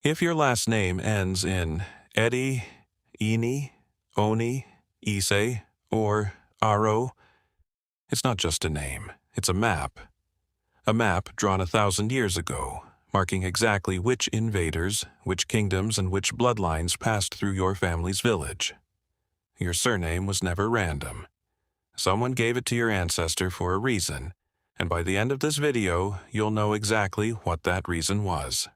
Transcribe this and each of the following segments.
If your last name ends in Edi, Ini, Oni, Ise, or Aro, it's not just a name, it's a map. A map drawn 1,000 years ago, marking exactly which invaders, which kingdoms, and which bloodlines passed through your family's village. Your surname was never random. Someone gave it to your ancestor for a reason, and by the end of this video, you'll know exactly what that reason was.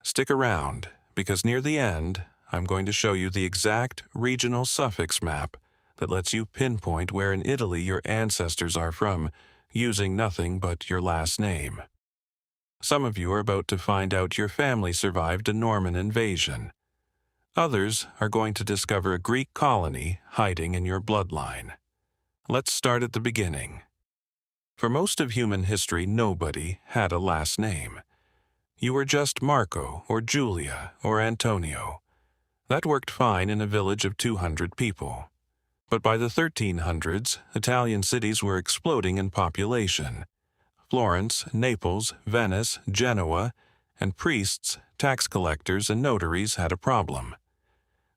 Stick around, because near the end, I'm going to show you the exact regional suffix map that lets you pinpoint where in Italy your ancestors are from, using nothing but your last name. Some of you are about to find out your family survived a Norman invasion. Others are going to discover a Greek colony hiding in your bloodline. Let's start at the beginning. For most of human history, nobody had a last name. You were just Marco or Julia or Antonio. That worked fine in a village of 200 people. But by the 1300s, Italian cities were exploding in population. Florence, Naples, Venice, Genoa, and priests, tax collectors, and notaries had a problem.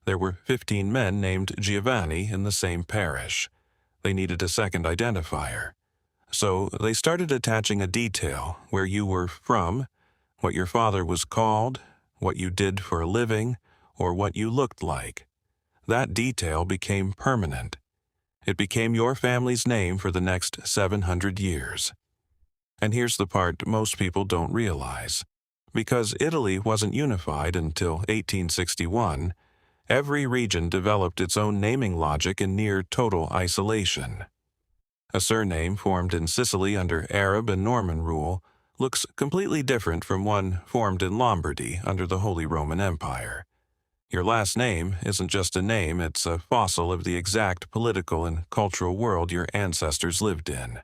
There were 15 men named Giovanni in the same parish. They needed a second identifier. So they started attaching a detail where you were from, what your father was called, what you did for a living, or what you looked like. That detail became permanent. It became your family's name for the next 700 years. And here's the part most people don't realize. Because Italy wasn't unified until 1861, every region developed its own naming logic in near total isolation. A surname formed in Sicily under Arab and Norman rule looks completely different from one formed in Lombardy under the Holy Roman Empire. Your last name isn't just a name, it's a fossil of the exact political and cultural world your ancestors lived in.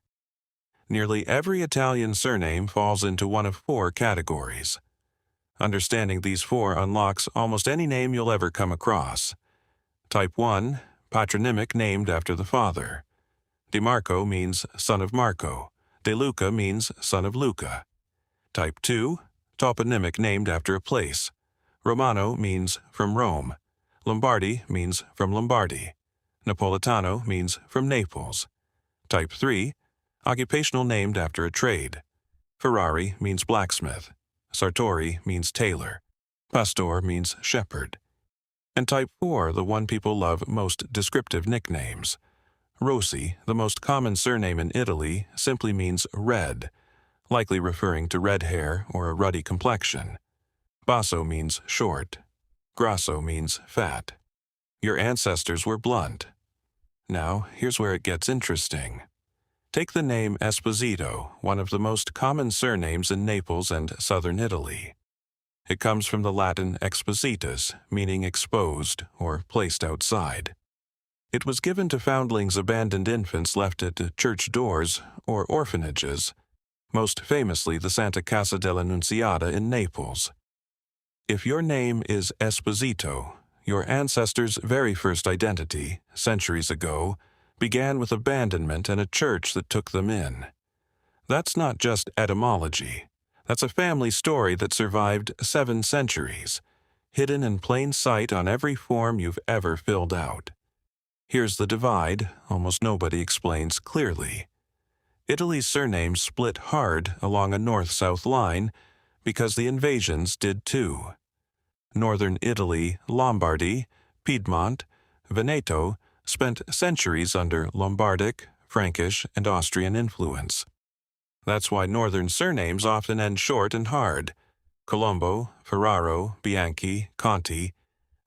Nearly every Italian surname falls into one of 4 categories. Understanding these 4 unlocks almost any name you'll ever come across. Type 1, patronymic named after the father. De Marco means son of Marco. De Luca means son of Luca. Type 2, toponymic named after a place. Romano means from Rome. Lombardi means from Lombardy. Napolitano means from Naples. Type 3, occupational named after a trade. Ferrari means blacksmith. Sartori means tailor. Pastor means shepherd. And type 4, the one people love most, descriptive nicknames. Rossi, the most common surname in Italy, simply means red, likely referring to red hair or a ruddy complexion. Basso means short. Grasso means fat. Your ancestors were blunt. Now, here's where it gets interesting. Take the name Esposito, one of the most common surnames in Naples and southern Italy. It comes from the Latin expositus, meaning exposed or placed outside. It was given to foundlings, abandoned infants left at church doors or orphanages, most famously the Santa Casa della Nunziata in Naples. If your name is Esposito, your ancestors' very first identity, centuries ago, began with abandonment and a church that took them in. That's not just etymology. That's a family story that survived 7 centuries, hidden in plain sight on every form you've ever filled out. Here's the divide almost nobody explains clearly. Italy's surnames split hard along a north-south line because the invasions did too. Northern Italy, Lombardy, Piedmont, Veneto spent centuries under Lombardic, Frankish, and Austrian influence. That's why northern surnames often end short and hard. Colombo, Ferraro, Bianchi, Conti.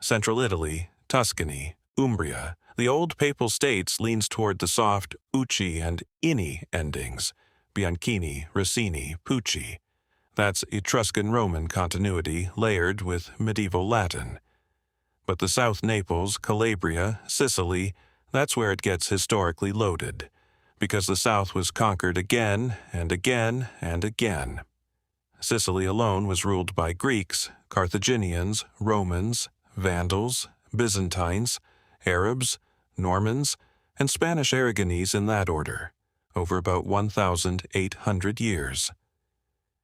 Central Italy, Tuscany, Umbria. The old papal states leans toward the soft ucci and ini endings, Bianchini, Rossini, Pucci. That's Etruscan Roman continuity layered with medieval Latin. But the South Naples, Calabria, Sicily, that's where it gets historically loaded, because the South was conquered again and again and again. Sicily alone was ruled by Greeks, Carthaginians, Romans, Vandals, Byzantines, Arabs, Normans, and Spanish Aragonese in that order, over about 1,800 years.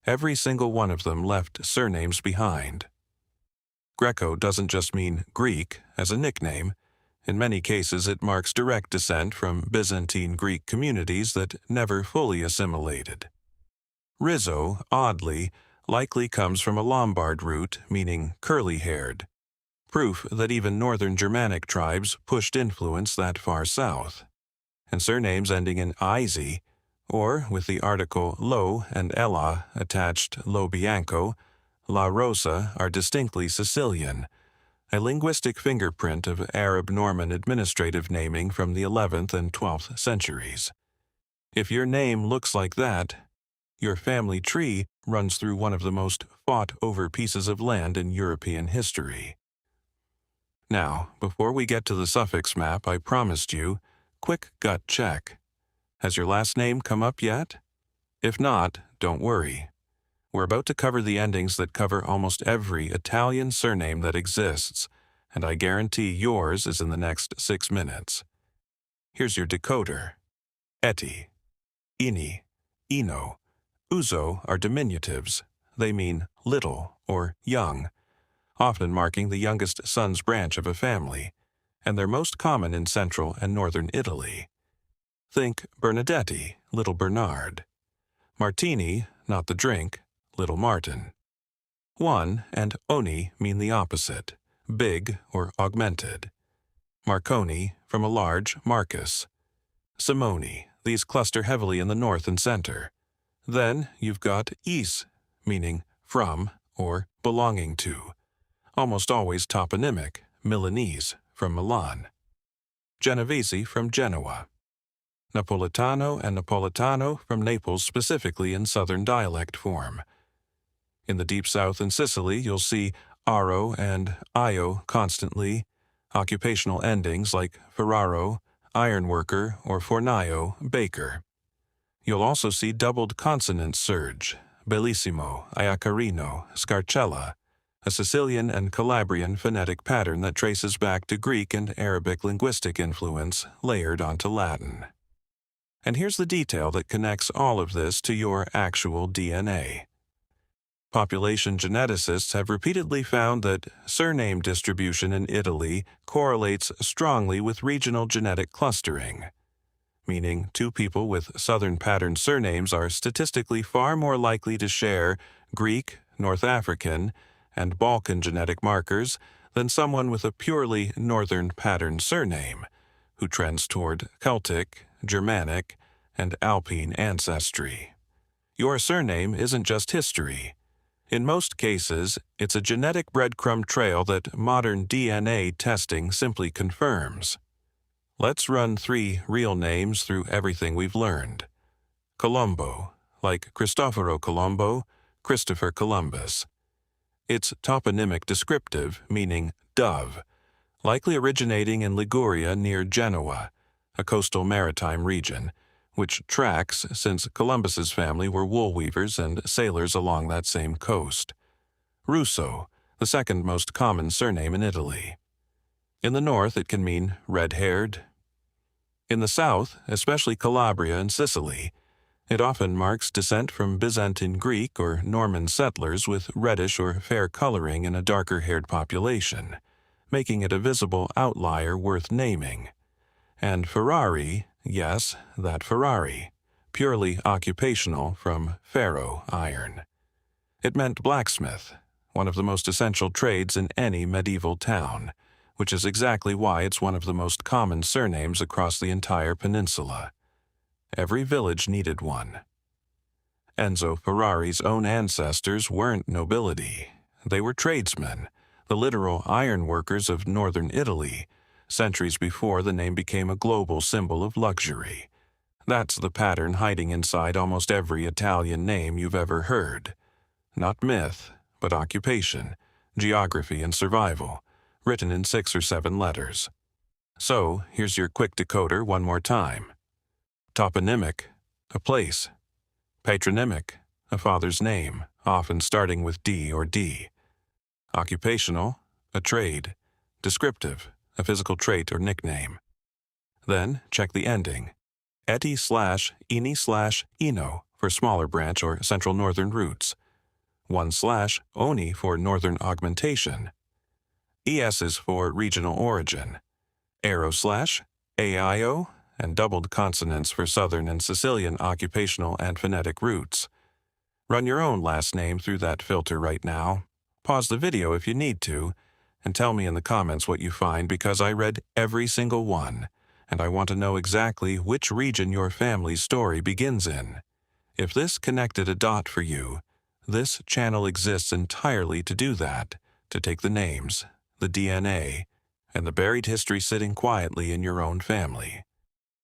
Every single one of them left surnames behind. Greco doesn't just mean Greek as a nickname. In many cases, it marks direct descent from Byzantine Greek communities that never fully assimilated. Rizzo, oddly, likely comes from a Lombard root meaning curly-haired, proof that even northern Germanic tribes pushed influence that far south. And surnames ending in "izy," or with the article "lo" and "ella" attached "lo bianco," "la rosa" are distinctly Sicilian, a linguistic fingerprint of Arab-Norman administrative naming from the 11th and 12th centuries. If your name looks like that, your family tree runs through one of the most fought-over pieces of land in European history. Now, before we get to the suffix map I promised you, quick gut check. Has your last name come up yet? If not, don't worry. We're about to cover the endings that cover almost every Italian surname that exists, and I guarantee yours is in the next 6 minutes. Here's your decoder. Eti, Ini, Ino, Uzo are diminutives. They mean little or young, often marking the youngest son's branch of a family, and they're most common in central and northern Italy. Think Bernadetti, little Bernard. Martini, not the drink, little Martin. One and oni mean the opposite, big or augmented. Marconi, from a large Marcus. Simoni, these cluster heavily in the north and center. Then you've got is, meaning from or belonging to, almost always toponymic, Milanese, from Milan. Genovese from Genoa. Napolitano and Napolitano from Naples, specifically in southern dialect form. In the deep south and Sicily, you'll see aro and io constantly, occupational endings like ferraro, ironworker, or fornaio, baker. You'll also see doubled consonant surge, bellissimo, iacarino, scarcella, a Sicilian and Calabrian phonetic pattern that traces back to Greek and Arabic linguistic influence layered onto Latin. And here's the detail that connects all of this to your actual DNA. Population geneticists have repeatedly found that surname distribution in Italy correlates strongly with regional genetic clustering, meaning two people with southern pattern surnames are statistically far more likely to share Greek, North African, and Balkan genetic markers than someone with a purely northern pattern surname, who trends toward Celtic, Germanic, and Alpine ancestry. Your surname isn't just history. In most cases, it's a genetic breadcrumb trail that modern DNA testing simply confirms. Let's run 3 real names through everything we've learned. Colombo, like Cristoforo Colombo, Christopher Columbus. It's toponymic descriptive, meaning dove, likely originating in Liguria near Genoa, a coastal maritime region, which tracks since Columbus's family were wool weavers and sailors along that same coast. Russo, the second most common surname in Italy. In the north, it can mean red-haired. In the south, especially Calabria and Sicily, it often marks descent from Byzantine Greek or Norman settlers with reddish or fair coloring in a darker-haired population, making it a visible outlier worth naming. And Ferrari, yes, that Ferrari, purely occupational from ferro, iron. It meant blacksmith, one of the most essential trades in any medieval town, which is exactly why it's one of the most common surnames across the entire peninsula. Every village needed one. Enzo Ferrari's own ancestors weren't nobility. They were tradesmen, the literal ironworkers of northern Italy, centuries before the name became a global symbol of luxury. That's the pattern hiding inside almost every Italian name you've ever heard. Not myth, but occupation, geography, and survival, written in 6 or 7 letters. So, here's your quick decoder one more time. Toponymic, a place. Patronymic, a father's name, often starting with D or D. Occupational, a trade. Descriptive, a physical trait or nickname. Then, check the ending. Eti/ini/ino for smaller branch or central northern roots. 1/oni for northern augmentation. ES is for regional origin, /, AIO, and doubled consonants for Southern and Sicilian occupational and phonetic roots. Run your own last name through that filter right now. Pause the video if you need to, and tell me in the comments what you find because I read every single one, and I want to know exactly which region your family's story begins in. If this connected a dot for you, this channel exists entirely to do that, to take the names, the DNA, and the buried history sitting quietly in your own family,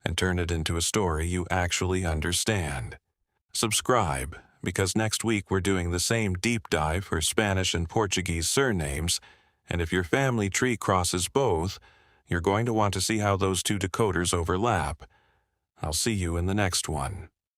and turn it into a story you actually understand. Subscribe, because next week we're doing the same deep dive for Spanish and Portuguese surnames, and if your family tree crosses both, you're going to want to see how those two decoders overlap. I'll see you in the next one.